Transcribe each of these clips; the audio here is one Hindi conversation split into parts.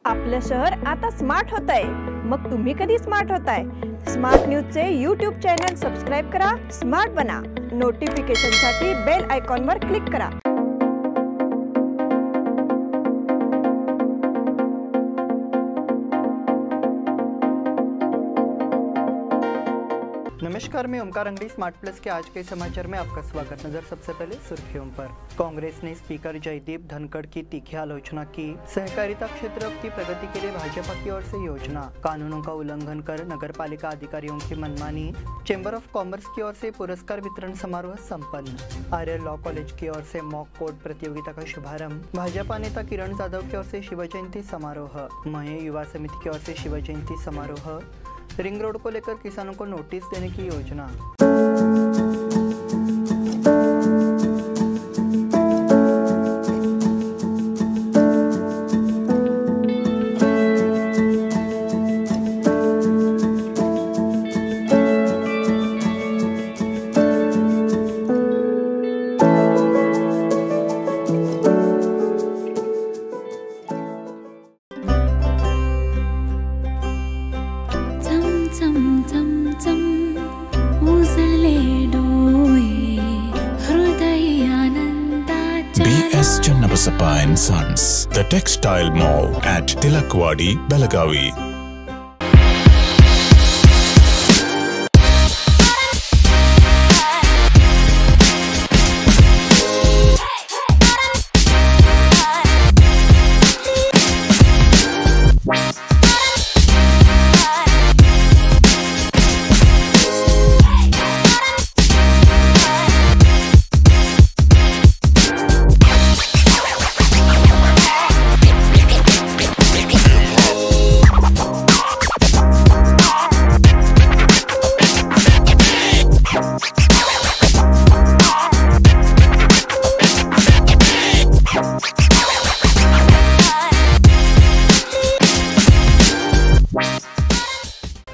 आपलं शहर आता स्मार्ट होत आहे। मग तुम्ही कधी स्मार्ट होताय? स्मार्ट न्यूजचे यूट्यूब चॅनल सबस्क्राइब करा, स्मार्ट बना। नोटिफिकेशनसाठी बेल आयकॉनवर क्लिक करा। नमस्कार, मैं ओमकार अंगड़ी स्मार्ट प्लस के आज के समाचार में आपका स्वागत। नजर सबसे पहले सुर्खियों पर। कांग्रेस ने स्पीकर जयदीप धनखड़ की तीखी आलोचना की। सहकारिता क्षेत्र की प्रगति के लिए भाजपा की ओर से योजना। कानूनों का उल्लंघन कर नगरपालिका अधिकारियों की मनमानी। चैम्बर ऑफ कॉमर्स की ओर से पुरस्कार वितरण समारोह संपन्न। आर्य लॉ कॉलेज की ओर से मॉक कोर्ट प्रतियोगिता का शुभारंभ। भाजपा नेता किरण जाधव की ओर से शिव जयंती समारोह। महे युवा समिति की ओर से शिव जयंती समारोह। रिंग रोड को लेकर किसानों को नोटिस देने की योजना। BS Channabasappa and Sons, the textile mall at Tilakwadi, Belagavi.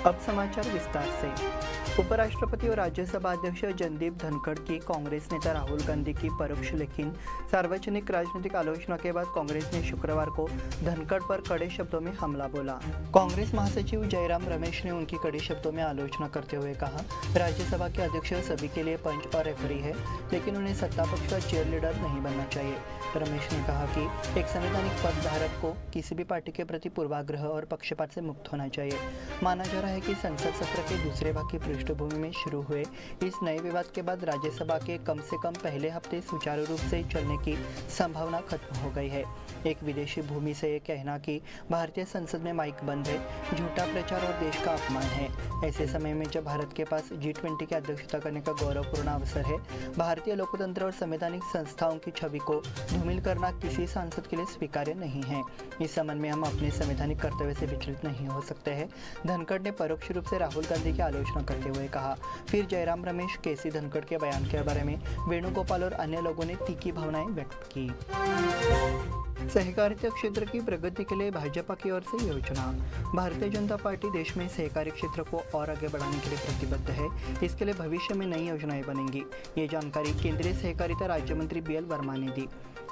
अब समाचार विस्तार से। उपराष्ट्रपति और राज्यसभा अध्यक्ष जगदीप धनखड़ की कांग्रेस नेता राहुल गांधी की परोक्ष लेकिन सार्वजनिक राजनीतिक आलोचना के बाद कांग्रेस ने शुक्रवार को धनखड़ पर कड़े शब्दों में हमला बोला। कांग्रेस महासचिव जयराम रमेश ने उनकी कड़े शब्दों में आलोचना करते हुए कहा, राज्यसभा के अध्यक्ष सभी के लिए पंच और रेफरी है, लेकिन उन्हें सत्ता पक्ष का चेयर लीडर नहीं बनना चाहिए। रमेश ने कहा कि एक संवैधानिक पद धारक को किसी भी पार्टी के प्रति पूर्वाग्रह और पक्षपात से मुक्त होना चाहिए। माना जा रहा है कि संसद सत्र के दूसरे भाग की पृष्ठभूमि में शुरू हुए इस नए विवाद के बाद राज्यसभा के कम से कम पहले हफ्ते सुचारू रूप से चलने की संभावना खत्म हो गई है। एक विदेशी भूमि से यह कहना कि भारतीय संसद में माइक बंद है, झूठा प्रचार और देश का अपमान है। ऐसे समय में जब भारत के पास G20 की अध्यक्षता करने का गौरवपूर्ण अवसर है, भारतीय लोकतंत्र और संवैधानिक संस्थाओं की छवि को धूमिल करना किसी सांसद के लिए स्वीकार्य नहीं है। इस संबंध में हम अपने संवैधानिक कर्तव्य से विचलित नहीं हो सकते हैं, धनखड़ ने परोक्ष रूप से राहुल गांधी की आलोचना करते हुए कहा। फिर जयराम रमेश, केसी धनखड़ के बयान के बारे में वेणुगोपाल और अन्य लोगों ने तीखी भावनाएं व्यक्त की। सहकारिता क्षेत्र की प्रगति के लिए भाजपा की ओर से योजना। भारतीय जनता पार्टी देश में सहकारी क्षेत्र को और आगे बढ़ाने के लिए प्रतिबद्ध है। इसके लिए भविष्य में नई योजनाएं बनेंगी। ये जानकारी केंद्रीय सहकारिता राज्य मंत्री BL वर्मा ने दी।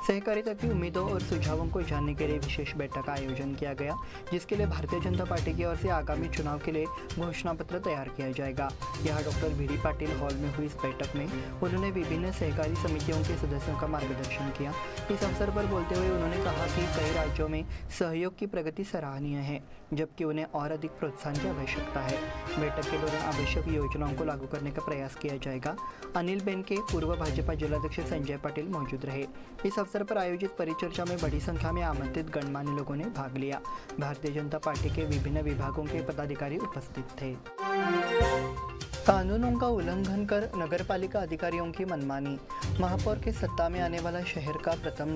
सहकारिता की उम्मीदों और सुझावों को जानने के लिए विशेष बैठक का आयोजन किया गया, जिसके लिए भारतीय जनता पार्टी की ओर से आगामी चुनाव के लिए घोषणा पत्र तैयार किया जाएगा। यहाँ डॉक्टर VD पाटिल हॉल में हुई इस बैठक में उन्होंने विभिन्न सहकारी समितियों के सदस्यों का मार्गदर्शन किया। इस अवसर पर बोलते हुए उन्होंने कहा कि कई राज्यों में सहयोग की प्रगति सराहनीय है, जबकि उन्हें और अधिक प्रोत्साहन की आवश्यकता है। बैठक के दौरान आवश्यक योजनाओं को लागू करने का प्रयास किया जाएगा। अनिल बेन के पूर्व भाजपा जिलाध्यक्ष संजय पाटिल मौजूद रहे। इस अवसर पर आयोजित परिचर्चा में बड़ी संख्या में आमंत्रित गणमान्य लोगों ने भाग लिया। भारतीय जनता पार्टी के विभिन्न विभागों के पदाधिकारी उपस्थित थे। कानूनों का उल्लंघन कर नगरपालिका अधिकारियों की मनमानी। महापौर के सत्ता में आने वाला शहर का प्रथम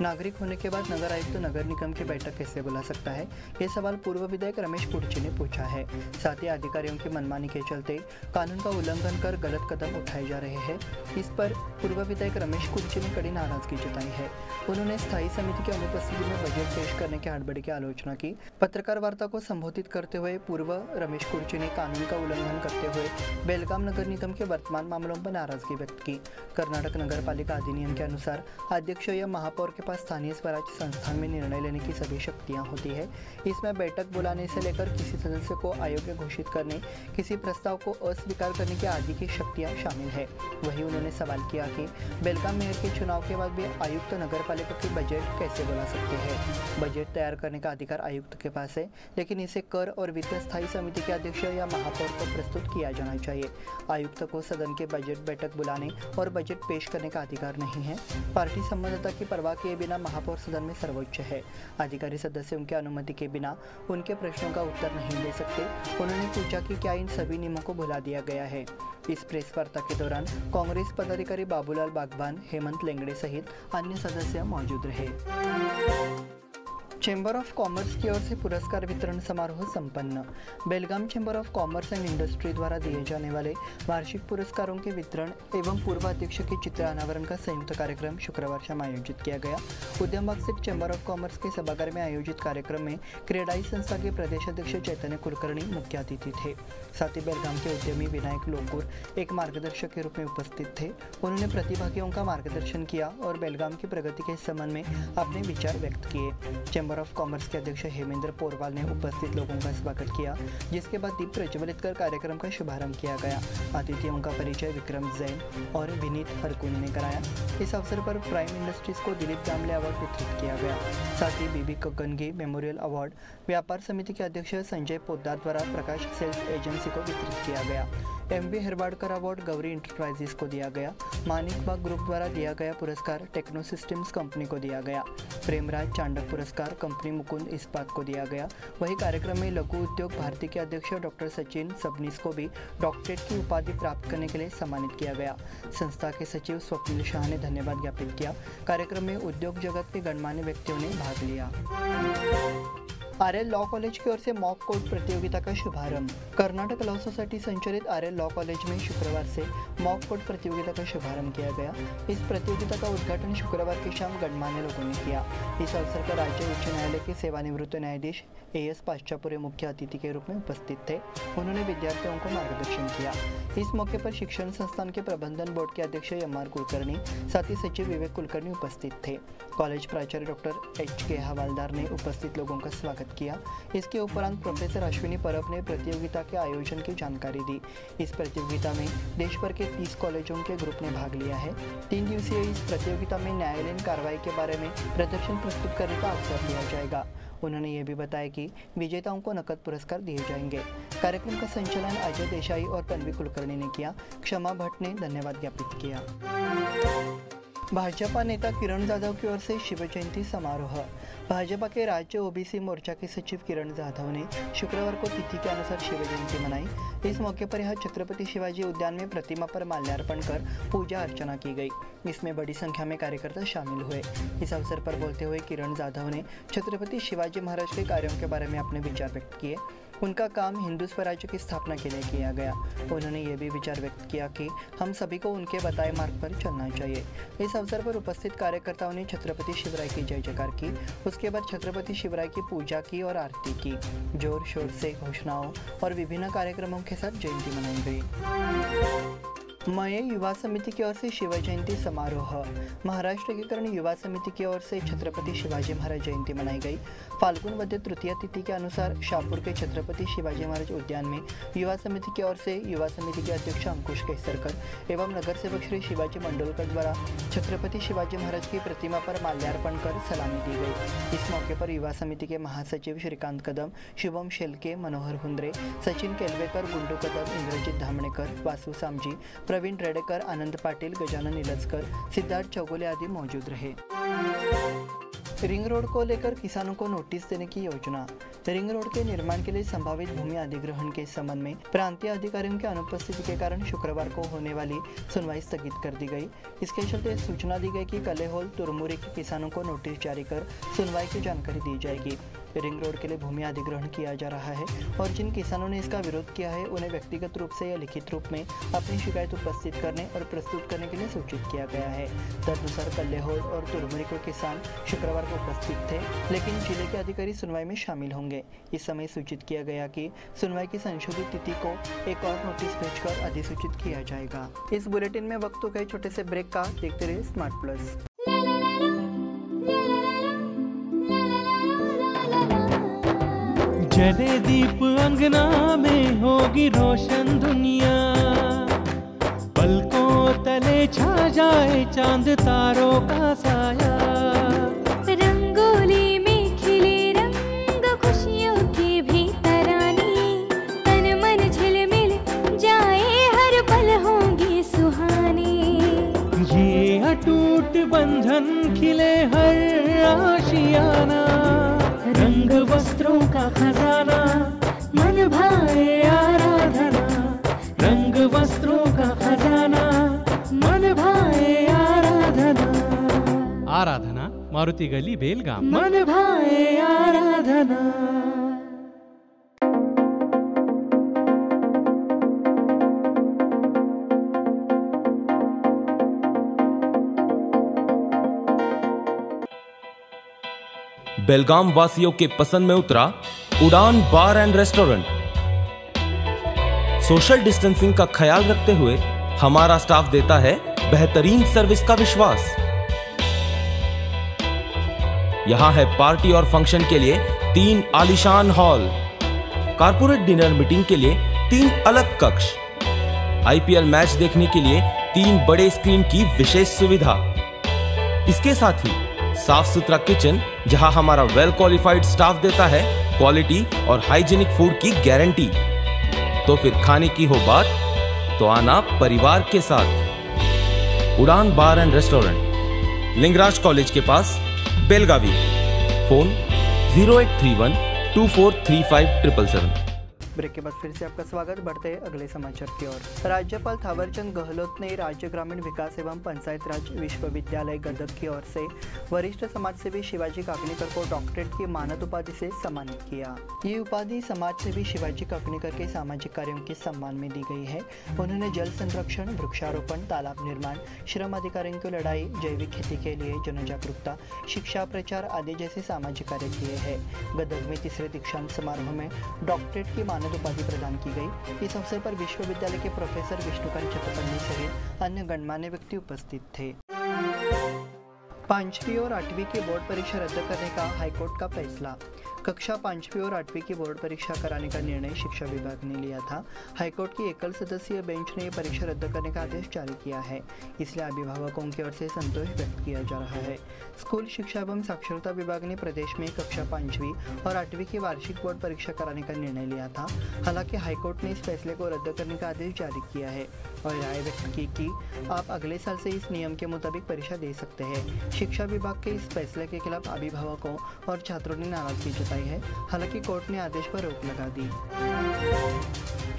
नागरिक होने के बाद नगर आयुक्त नगर निगम की बैठक कैसे बुला सकता है, ये सवाल पूर्व विधायक रमेश कुर्ची ने पूछा है। साथ ही अधिकारियों की मनमानी के चलते कानून का उल्लंघन कर गलत कदम उठाए जा रहे हैं। इस पर पूर्व विधायक रमेश कुर्ची ने कड़ी नाराजगी जताई है। उन्होंने स्थायी समिति की अनुपस्थिति में बजट पेश करने की हड़बड़ी की आलोचना की। पत्रकार वार्ता को संबोधित करते हुए पूर्व रमेश कुर्ची ने कानून का उल्लंघन करते हुए बेलगाम नगर निगम के वर्तमान मामलों पर नाराजगी व्यक्त की। कर्नाटक नगर पालिका अधिनियम के अनुसार अध्यक्ष या महापौर के पास स्थानीय स्वराज संस्थान में निर्णय लेने की सभी शक्तियां होती है। इसमें बैठक बुलाने से लेकर किसी सदस्य को अयोग्य घोषित करने, किसी प्रस्ताव को अस्वीकार करने के आदि की शक्तियां शामिल है। वहीं उन्होंने सवाल किया कि बेलगाम मेयर के चुनाव के बाद भी आयुक्त नगर पालिका की बजट कैसे बुला सकते हैं। बजट तैयार करने का अधिकार आयुक्त के पास है, लेकिन इसे कर और वित्त स्थायी समिति के अध्यक्ष या महापौर को प्रस्तुत किया जाना चाहिए। आयुक्त को सदन के बजट बैठक बुलाने और बजट पेश करने का अधिकार नहीं है। पार्टी संबद्धता की परवाह किए बिना महापौर सदन में सर्वोच्च है। अधिकारी सदस्य उनकी अनुमति के बिना उनके प्रश्नों का उत्तर नहीं दे सकते। उन्होंने पूछा कि क्या इन सभी नियमों को भुला दिया गया है। इस प्रेस वार्ता के दौरान कांग्रेस पदाधिकारी बाबूलाल बागवान, हेमंत लेंगड़े सहित अन्य सदस्य मौजूद रहे। चेंबर ऑफ कॉमर्स की ओर से पुरस्कार वितरण समारोह संपन्न। Belgaum chamber of commerce and industry द्वारा दिए जाने वाले वार्षिक पुरस्कारों के वितरण एवं पूर्व अध्यक्ष के चित्र अनावरण का संयुक्त कार्यक्रम शुक्रवार शाम आयोजित किया गया। उद्यम बाग स्थित चेंबर ऑफ कॉमर्स के सभागार में आयोजित कार्यक्रम में क्रेडाई संस्था के प्रदेश अध्यक्ष चैतन्य कुलकर्णी मुख्य अतिथि थे। साथ ही बेलगाम के उद्यमी विनायक लोकुर एक मार्गदर्शक के रूप में उपस्थित थे। उन्होंने प्रतिभागियों का मार्गदर्शन किया और बेलगाम की प्रगति के संबंध में अपने विचार व्यक्त किए। चेंबर ऑफ कॉमर्स के अध्यक्ष हेमेंद्र पोरवाल ने उपस्थित लोगों का स्वागत किया, जिसके बाद दीप प्रज्वलित कर कार्यक्रम का शुभारंभ किया गया। अतिथियों का परिचय विक्रम जैन और विनीत हरकुनी ने कराया। इस अवसर पर प्राइम इंडस्ट्रीज को दिलीप गामले अवार्ड वितरित किया गया। साथ ही बीबी कगनगी मेमोरियल अवार्ड व्यापार समिति के अध्यक्ष संजय पोद्दार द्वारा प्रकाश सेल्स एजेंसी को वितरित किया गया। MB हेरवाड़कर अवार्ड गौरी इंटरप्राइजेस को दिया गया। मानिक बाग ग्रुप द्वारा दिया गया पुरस्कार टेक्नो सिस्टम्स कंपनी को दिया गया। प्रेमराज चांडक पुरस्कार कंपनी मुकुंद इस्पात को दिया गया। वही कार्यक्रम में लघु उद्योग भारती के अध्यक्ष डॉक्टर सचिन सबनीस को भी डॉक्टरेट की उपाधि प्राप्त करने के लिए सम्मानित किया गया। संस्था के सचिव स्वप्निल शाह ने धन्यवाद ज्ञापित किया। कार्यक्रम में उद्योग जगत के गणमान्य व्यक्तियों ने भाग लिया। RL लॉ कॉलेज की ओर से मॉक कोर्ट प्रतियोगिता का शुभारंभ। कर्नाटक लॉ सोसाइटी संचालित RL लॉ कॉलेज में शुक्रवार से मॉक कोर्ट प्रतियोगिता का शुभारंभ किया गया। इस प्रतियोगिता का उद्घाटन शुक्रवार की शाम गणमान्य लोगों ने किया। इस अवसर पर राज्य उच्च न्यायालय के सेवानिवृत्त न्यायाधीश AS पाश्चापुरे मुख्य अतिथि के रूप में उपस्थित थे। उन्होंने विद्यार्थियों को मार्गदर्शन किया। इस मौके पर शिक्षण संस्थान के प्रबंधन बोर्ड के अध्यक्ष MR कुलकर्णी, साथ ही सचिव विवेक कुलकर्णी उपस्थित थे। कॉलेज प्राचार्य डॉक्टर HK हवालदार ने उपस्थित लोगों का स्वागत किया। इसके उपरांत प्रोफेसर अश्विनी परब ने प्रतियोगिता के आयोजन की जानकारी दी। इस प्रतियोगिता में देश भर के 30 कॉलेजों के ग्रुप ने भाग लिया है। 3 दिवसीय इस प्रतियोगिता में न्यायालयीन कार्रवाई के बारे में प्रदर्शन प्रस्तुत करने का अवसर दिया जाएगा। उन्होंने ये भी बताया कि विजेताओं को नकद पुरस्कार दिए जाएंगे। कार्यक्रम का संचालन अजय देसाई और तन्वी कुलकर्णी ने किया। क्षमा भट्ट ने धन्यवाद ज्ञापित किया। भाजपा नेता किरण जाधव की ओर से शिव जयंती समारोह। भाजपा के राज्य OBC मोर्चा के सचिव किरण जाधव ने शुक्रवार को तिथि के अनुसार शिव जयंती मनाई। इस मौके पर यहां छत्रपति शिवाजी उद्यान में प्रतिमा पर माल्यार्पण कर पूजा अर्चना की गई। इसमें बड़ी संख्या में कार्यकर्ता शामिल हुए। इस अवसर पर बोलते हुए किरण जाधव ने छत्रपति शिवाजी महाराज के कार्यों के बारे में अपने विचार व्यक्त किए। उनका काम हिंदू स्वराज्य की स्थापना के लिए किया गया। उन्होंने ये भी विचार व्यक्त किया कि हम सभी को उनके बताए मार्ग पर चलना चाहिए। इस अवसर पर उपस्थित कार्यकर्ताओं ने छत्रपति शिवराय की जय जयकार की। उसके बाद छत्रपति शिवराय की पूजा की और आरती की। जोर शोर से घोषणाओं और विभिन्न कार्यक्रमों के साथ जयंती मनाई गई। मय युवा समिति की ओर से शिव जयंती समारोह। महाराष्ट्र एकीकरण युवा समिति की ओर से छत्रपति शिवाजी महाराज जयंती मनाई गई। फाल्गुन वद्य तृतीय तिथि के अनुसार शाहपुर के छत्रपति शिवाजी महाराज उद्यान में युवा समिति की ओर से युवा समिति के अध्यक्ष अंकुश केसरकर एवं नगर सेवक श्री शिवाजी मंडोलकर द्वारा छत्रपति शिवाजी महाराज की प्रतिमा पर माल्यार्पण कर सलामी दी गई। इस मौके पर युवा समिति के महासचिव श्रीकांत कदम, शुभम शेलके, मनोहर हुंद्रे, सचिन केलवेकर, गुंडू कदम, इंद्रजित धामणेकर, वासु सामजी, प्रवीण रेडेकर, आनंद पाटिल, गजानन निलजकर, सिद्धार्थ चौगुले आदि मौजूद रहे। रिंग रोड को लेकर किसानों को नोटिस देने की योजना। रिंग रोड के निर्माण के लिए संभावित भूमि अधिग्रहण के संबंध में प्रांतीय अधिकारियों की अनुपस्थिति के कारण शुक्रवार को होने वाली सुनवाई स्थगित कर दी गई। इसके चलते सूचना दी गई कि कलेहोल तुरमुरी के किसानों को नोटिस जारी कर सुनवाई की जानकारी दी जाएगी। रिंग रोड के लिए भूमि अधिग्रहण किया जा रहा है और जिन किसानों ने इसका विरोध किया है उन्हें व्यक्तिगत रूप से या लिखित रूप में अपनी शिकायत उपस्थित करने और प्रस्तुत करने के लिए सूचित किया गया है। तदनुसार कल्लेहोल और तुरमुरी को किसान शुक्रवार को उपस्थित थे, लेकिन जिले के अधिकारी सुनवाई में शामिल होंगे। इस समय सूचित किया गया कि सुनवाई की संशोधित तिथि को एक और नोटिस भेजकर अधिसूचित किया जाएगा। इस बुलेटिन में वक्त हो गए छोटे से ब्रेक का। देखते रहिए स्मार्ट प्लस। जले दीप अंगना में होगी रोशन दुनिया, पलकों तले छा जाए चांद तारों का साया। रंगोली में खिले रंग खुशियों की भी तरानी, तन मन झिलमिल जाए हर पल होंगी सुहानी। ये अटूट बंधन खिले हर आशियाना, रंग वस्त्रों का खजाना मन भाए आराधना। रंग वस्त्रों का खजाना मन भाए आराधना। आराधना मारुति गली बेलगाम। मन भाए आराधना। बेलगाम वासियों के पसंद में उतरा उड़ान बार एंड रेस्टोरेंट। सोशल डिस्टेंसिंग का ख्याल रखते हुए हमारा स्टाफ देता है बेहतरीन सर्विस का विश्वास। यहां है पार्टी और फंक्शन के लिए 3 आलीशान हॉल, कारपोरेट डिनर मीटिंग के लिए 3 अलग कक्ष, IPL मैच देखने के लिए 3 बड़े स्क्रीन की विशेष सुविधा। इसके साथ ही साफ सुथरा किचन, जहां हमारा वेल क्वालिफाइड स्टाफ देता है क्वालिटी और हाइजीनिक फूड की गारंटी। तो फिर खाने की हो बात तो आना परिवार के साथ। उड़ान बार एंड रेस्टोरेंट, लिंगराज कॉलेज के पास, बेलगावी। फोन 0831 2435 777। ब्रेक के बाद फिर से आपका स्वागत। बढ़ते हैं अगले समाचार की ओर। राज्यपाल थावरचंद गहलोत ने राज्य ग्रामीण विकास एवं पंचायत राज विश्वविद्यालय गदग की ओर से वरिष्ठ समाजसेवी शिवाजी काकनीकर को डॉक्टरेट की मानद उपाधि से सम्मानित किया। ये उपाधि समाजसेवी शिवाजी काकनीकर के सामाजिक कार्यों के सम्मान में दी गई है। उन्होंने जल संरक्षण, वृक्षारोपण, तालाब निर्माण, श्रम अधिकारियों की लड़ाई, जैविक खेती के लिए जन जागरूकता, शिक्षा प्रचार आदि जैसे सामाजिक कार्य किए हैं। गदग में 3रे दीक्षांत समारोह में डॉक्टरेट की उपाधि प्रदान की गई। इस अवसर पर विश्वविद्यालय के प्रोफेसर विष्णुकांत चतुर्वेदी सहित अन्य गणमान्य व्यक्ति उपस्थित थे। 5वीं और 8वीं की बोर्ड परीक्षा रद्द करने का हाईकोर्ट का फैसला। कक्षा 5वीं और 8वीं की बोर्ड परीक्षा कराने का निर्णय शिक्षा विभाग ने लिया था। हाईकोर्ट की एकल सदस्यीय बेंच ने परीक्षा रद्द करने का आदेश जारी किया है, इसलिए अभिभावकों की ओर से संतोष व्यक्त किया जा रहा है। स्कूल शिक्षा एवं साक्षरता विभाग ने प्रदेश में कक्षा 5वीं और 8वीं की वार्षिक बोर्ड परीक्षा कराने का निर्णय लिया था। हालांकि हाईकोर्ट ने इस फैसले को रद्द करने का आदेश जारी किया है और राय व्यक्त की कि आप अगले साल से इस नियम के मुताबिक परीक्षा दे सकते हैं। शिक्षा विभाग के इस फैसले के खिलाफ अभिभावकों और छात्रों ने नाराजगी जताई है। हालांकि कोर्ट ने आदेश पर रोक लगा दी।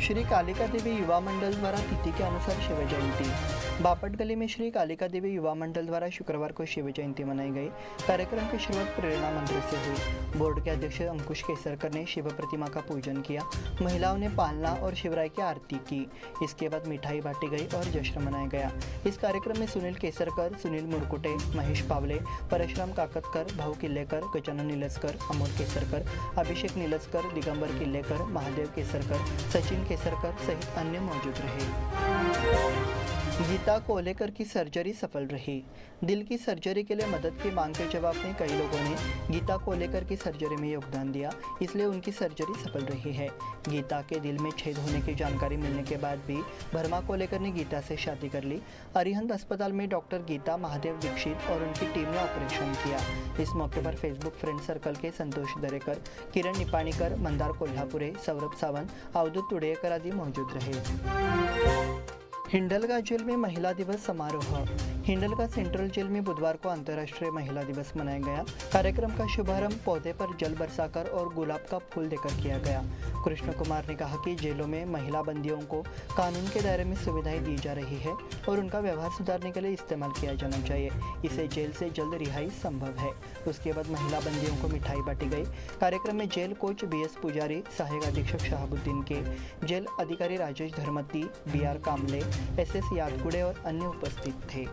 श्री कालिका देवी युवा मंडल द्वारा तिथि के अनुसार शिव जयंती। बापट गली में श्री कालिका देवी युवा मंडल द्वारा शुक्रवार को शिव जयंती मनाई गई। कार्यक्रम की शुरुआत प्रेरणा मंत्र से हुई। बोर्ड के अध्यक्ष अंकुश केसरकर ने शिव प्रतिमा का पूजन किया। महिलाओं ने पालना और शिवराय की आरती की। इसके बाद मिठाई बांटी गई और जश्न मनाया गया। इस कार्यक्रम में सुनील केसरकर, सुनील मुड़कुटे, महेश पावले, परशुराम काकतकर, भाऊ किल्लेकर, गजानन नीलस्कर, अमोल केसरकर, अभिषेक नीलस्कर, दिगंबर किल्लेकर, महादेव केसरकर, सचिन केसरकर सहित अन्य मौजूद रहे। गीता कोलेकर की सर्जरी सफल रही। दिल की सर्जरी के लिए मदद की मांग के जवाब में कई लोगों ने गीता कोलेकर की सर्जरी में योगदान दिया, इसलिए उनकी सर्जरी सफल रही है। गीता के दिल में छेद होने की जानकारी मिलने के बाद भी भरमा कोलेकर ने गीता से शादी कर ली। अरिहंत अस्पताल में डॉक्टर गीता, महादेव दीक्षित और उनकी टीम ने ऑपरेशन किया। इस मौके पर फेसबुक फ्रेंड सर्कल के संतोष दरेकर, किरण निपाणीकर, मंदार कोल्हापुरे, सौरभ सावंत, अवधूत तुड़ेकर आदि मौजूद रहे। हिंडलगा जेल में महिला दिवस समारोह। हिंडलगा सेंट्रल जेल में बुधवार को अंतर्राष्ट्रीय महिला दिवस मनाया गया। कार्यक्रम का शुभारंभ पौधे पर जल बरसाकर और गुलाब का फूल देकर किया गया। कृष्ण कुमार ने कहा कि जेलों में महिला बंदियों को कानून के दायरे में सुविधाएं दी जा रही है और उनका व्यवहार सुधारने के लिए इस्तेमाल किया जाना चाहिए। इसे जेल से जल्द रिहाई संभव है। उसके बाद महिला बंदियों को मिठाई बांटी गई। कार्यक्रम में जेल कोच BS पुजारी, सहायक अधीक्षक शहाबुद्दीन के, जेल अधिकारी राजेश धर्मती, BR कामले, SS यादगुड़े और अन्य उपस्थित थे।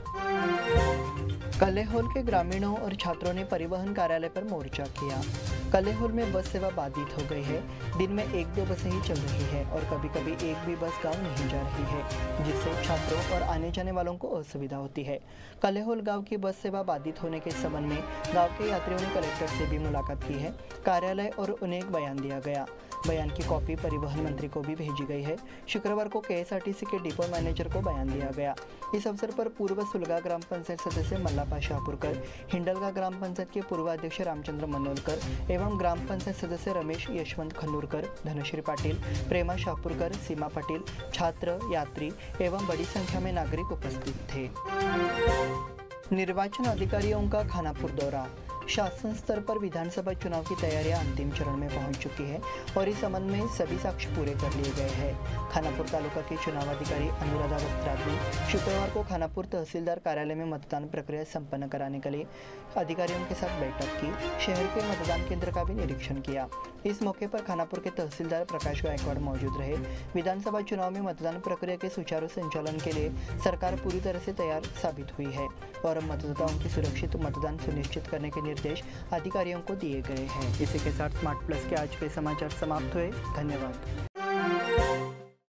कलेहोल के ग्रामीणों और छात्रों ने परिवहन कार्यालय पर मोर्चा किया। कलेहोल में बस सेवा बाधित हो गई है। दिन में 1-2 बसें ही चल रही है और कभी कभी एक भी बस गांव नहीं जा रही है, जिससे छात्रों और आने जाने वालों को असुविधा होती है। कलेहोल गांव की बस सेवा बाधित होने के संबंध में गांव के यात्रियों ने कलेक्टर से भी मुलाकात की है। कार्यालय और उन्हें एक बयान दिया गया। बयान की कॉपी परिवहन मंत्री को भी भेजी गई है। शुक्रवार को KSRTC के डिपो मैनेजर को बयान दिया गया। इस अवसर पर पूर्व सुलगा ग्राम पंचायत सदस्य मल्लापा शाहपुरकर, हिंडलगा ग्राम पंचायत के पूर्व अध्यक्ष रामचंद्र मनोलकर एवं ग्राम पंचायत सदस्य रमेश यशवंत खन्नूरकर, धनश्री पाटिल, प्रेमा शाहपुरकर, सीमा पाटिल, छात्र, यात्री एवं बड़ी संख्या में नागरिक उपस्थित थे। निर्वाचन अधिकारियों का खानापुर दौरा। शासन स्तर पर विधानसभा चुनाव की तैयारियां अंतिम चरण में पहुंच चुकी है और इस संबंध में सभी साक्ष्य पूरे कर लिए गए हैं। खानापुर तालुका के चुनाव अधिकारी अनुराधा वस्त्राद ने शुक्रवार को खानापुर तहसीलदार कार्यालय में मतदान प्रक्रिया संपन्न कराने के लिए अधिकारियों के साथ बैठक की। शहर के मतदान केंद्र का भी निरीक्षण किया। इस मौके पर खानापुर के तहसीलदार प्रकाश गायकवाड़ मौजूद रहे। विधानसभा चुनाव में मतदान प्रक्रिया के सुचारू संचालन के लिए सरकार पूरी तरह से तैयार साबित हुई है और मतदाताओं की सुरक्षित मतदान सुनिश्चित करने के निर्देश अधिकारियों को दिए गए हैं। इसी के साथ स्मार्ट प्लस के आज के समाचार समाप्त हुए। धन्यवाद।